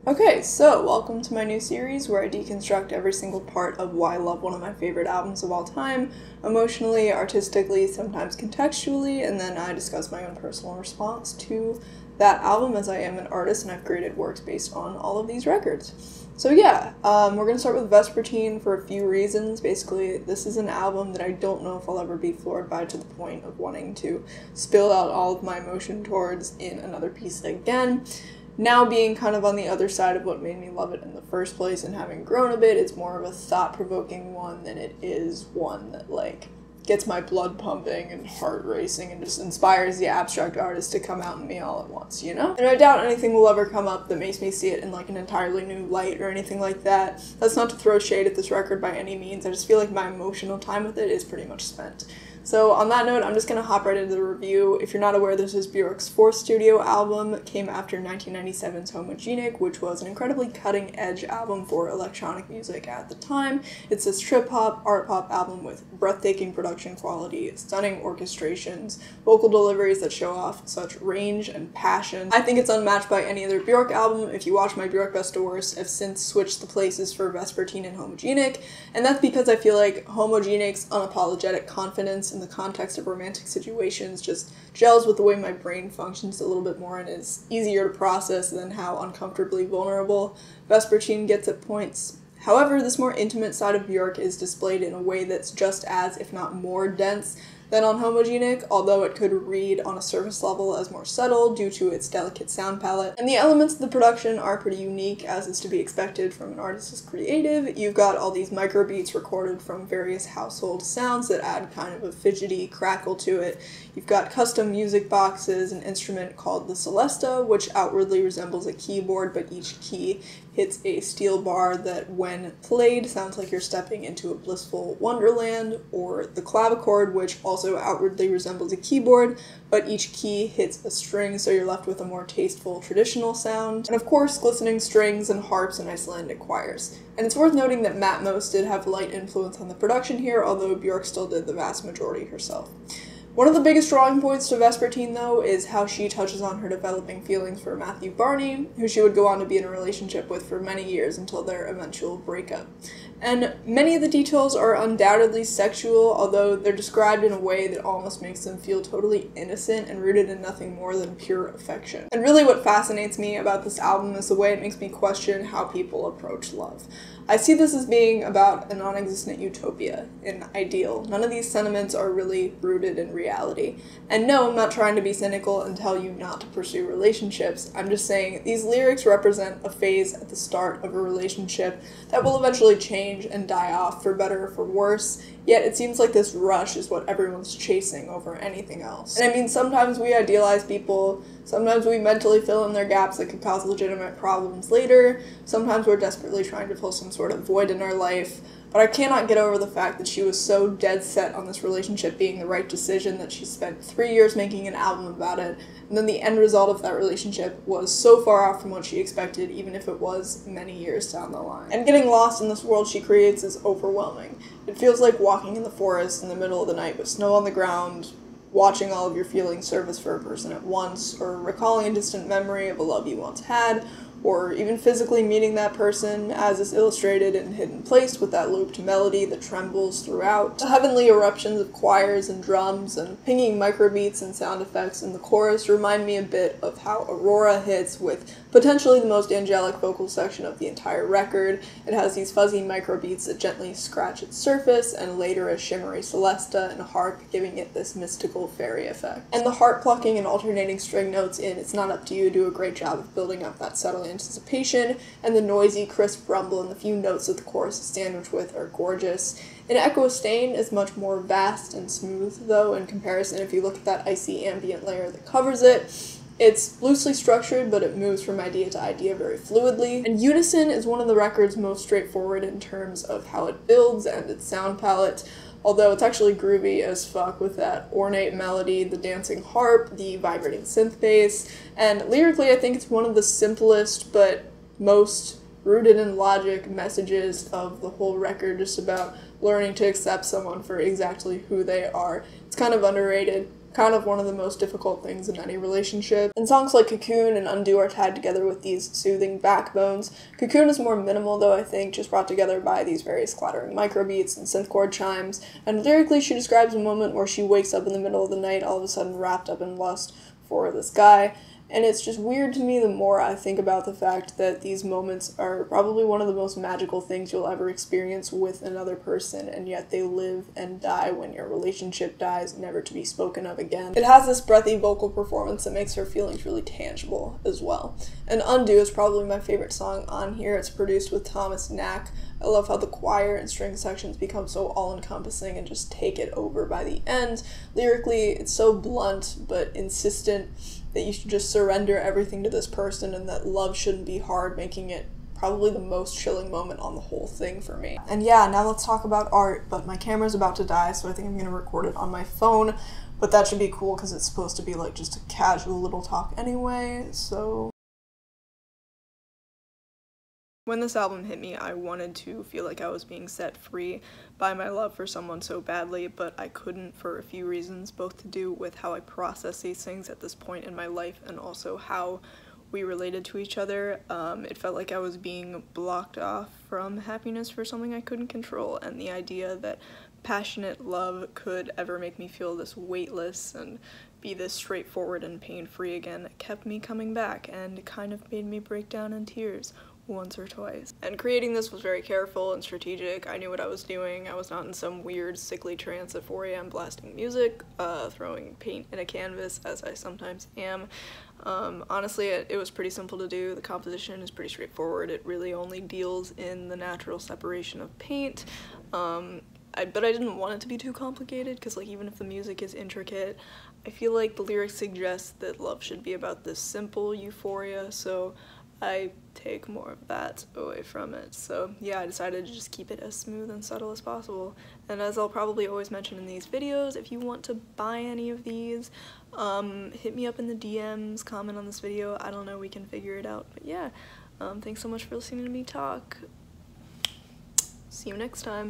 Okay, so welcome to my new series where I deconstruct every single part of why I love one of my favorite albums of all time, emotionally, artistically, sometimes contextually, and then I discuss my own personal response to that album as I am an artist and I've created works based on all of these records. So yeah, we're going to start with Vespertine for a few reasons. Basically, this is an album that I don't know if I'll ever be floored by to the point of wanting to spill out all of my emotion towards in another piece again. Now being kind of on the other side of what made me love it in the first place and having grown a bit, it's more of a thought-provoking one than it is one that, like, gets my blood pumping and heart racing and just inspires the abstract artist to come out in me all at once, you know? And I doubt anything will ever come up that makes me see it in, like, an entirely new light or anything like that. That's not to throw shade at this record by any means, I just feel like my emotional time with it is pretty much spent. So on that note, I'm just going to hop right into the review. If you're not aware, this is Björk's fourth studio album. It came after 1997's Homogenic, which was an incredibly cutting-edge album for electronic music at the time. It's this trip-hop, art-pop album with breathtaking production quality, stunning orchestrations, vocal deliveries that show off such range and passion. I think it's unmatched by any other Björk album. If you watch my Björk Best to Worst, I've since switched the places for Vespertine and Homogenic, and that's because I feel like Homogenic's unapologetic confidence in the context of romantic situations just gels with the way my brain functions a little bit more and is easier to process than how uncomfortably vulnerable Vespertine gets at points. However, this more intimate side of Björk is displayed in a way that's just as, if not more, dense than on Homogenic, although it could read on a surface level as more subtle due to its delicate sound palette. And the elements of the production are pretty unique, as is to be expected from an artist as creative. You've got all these microbeats recorded from various household sounds that add kind of a fidgety crackle to it. You've got custom music boxes, an instrument called the Celesta, which outwardly resembles a keyboard, but each key hits a steel bar that, when played, sounds like you're stepping into a blissful wonderland, or the clavichord, which also outwardly resembles a keyboard, but each key hits a string, so you're left with a more tasteful traditional sound. And of course, glistening strings and harps and Icelandic choirs. And it's worth noting that Matmos did have light influence on the production here, although Björk still did the vast majority herself. One of the biggest drawing points to Vespertine, though, is how she touches on her developing feelings for Matthew Barney, who she would go on to be in a relationship with for many years until their eventual breakup. And many of the details are undoubtedly sexual, although they're described in a way that almost makes them feel totally innocent and rooted in nothing more than pure affection. And really what fascinates me about this album is the way it makes me question how people approach love. I see this as being about a non-existent utopia, an ideal. None of these sentiments are really rooted in reality. And no, I'm not trying to be cynical and tell you not to pursue relationships. I'm just saying these lyrics represent a phase at the start of a relationship that will eventually change and die off, for better or for worse, yet it seems like this rush is what everyone's chasing over anything else. And I mean, sometimes we idealize people, sometimes we mentally fill in their gaps that could cause legitimate problems later, sometimes we're desperately trying to fill some sort of void in our life, but I cannot get over the fact that she was so dead set on this relationship being the right decision that she spent 3 years making an album about it, and then the end result of that relationship was so far off from what she expected, even if it was many years down the line. And getting lost in this world she creates is overwhelming. It feels like walking in the forest in the middle of the night with snow on the ground, watching all of your feelings surface for a person at once, or recalling a distant memory of a love you once had, or even physically meeting that person, as is illustrated in Hidden Place with that looped melody that trembles throughout. The heavenly eruptions of choirs and drums and pinging microbeats and sound effects in the chorus remind me a bit of how Aurora hits with potentially the most angelic vocal section of the entire record. It has these fuzzy microbeats that gently scratch its surface, and later a shimmery celesta and a harp, giving it this mystical fairy effect. And the harp plucking and alternating string notes in It's Not Up to You do a great job of building up that subtle anticipation, and the noisy, crisp rumble and the few notes that the chorus is sandwiched with are gorgeous. An Echo Stain is much more vast and smooth, though, in comparison. If you look at that icy ambient layer that covers it, it's loosely structured, but it moves from idea to idea very fluidly. And Unison is one of the record's most straightforward in terms of how it builds and its sound palette, although it's actually groovy as fuck with that ornate melody, the dancing harp, the vibrating synth bass, and lyrically I think it's one of the simplest but most rooted in logic messages of the whole record, just about learning to accept someone for exactly who they are. It's kind of underrated. kind of one of the most difficult things in any relationship. And songs like Cocoon and Undo are tied together with these soothing backbones. Cocoon is more minimal though, I think, just brought together by these various clattering microbeats and synth chord chimes. And lyrically, she describes a moment where she wakes up in the middle of the night, all of a sudden wrapped up in lust for this guy. And it's just weird to me the more I think about the fact that these moments are probably one of the most magical things you'll ever experience with another person, and yet they live and die when your relationship dies, never to be spoken of again. It has this breathy vocal performance that makes her feelings really tangible as well. And Undo is probably my favorite song on here. It's produced with Thomas Knack. I love how the choir and string sections become so all-encompassing and just take it over by the end. Lyrically, it's so blunt but insistent that you should just surrender everything to this person and that love shouldn't be hard, making it probably the most chilling moment on the whole thing for me. And yeah, now let's talk about art, but my camera's about to die, so I think I'm gonna record it on my phone, but that should be cool because it's supposed to be like just a casual little talk anyway, so... When this album hit me, I wanted to feel like I was being set free by my love for someone so badly, but I couldn't for a few reasons, both to do with how I process these things at this point in my life and also how we related to each other. It felt like I was being blocked off from happiness for something I couldn't control, and the idea that passionate love could ever make me feel this weightless and be this straightforward and pain-free again kept me coming back and kind of made me break down in tears once or twice. And creating this was very careful and strategic. I knew what I was doing. I was not in some weird sickly trance at 4 a.m. blasting music, throwing paint in a canvas as I sometimes am. Honestly, it was pretty simple to do. The composition is pretty straightforward. It really only deals in the natural separation of paint. But I didn't want it to be too complicated because, like, even if the music is intricate, I feel like the lyrics suggest that love should be about this simple euphoria, so I take more of that away from it. So yeah, I decided to just keep it as smooth and subtle as possible. And as I'll probably always mention in these videos, if you want to buy any of these, hit me up in the DMs, comment on this video, I don't know, we can figure it out. But yeah, thanks so much for listening to me talk. See you next time.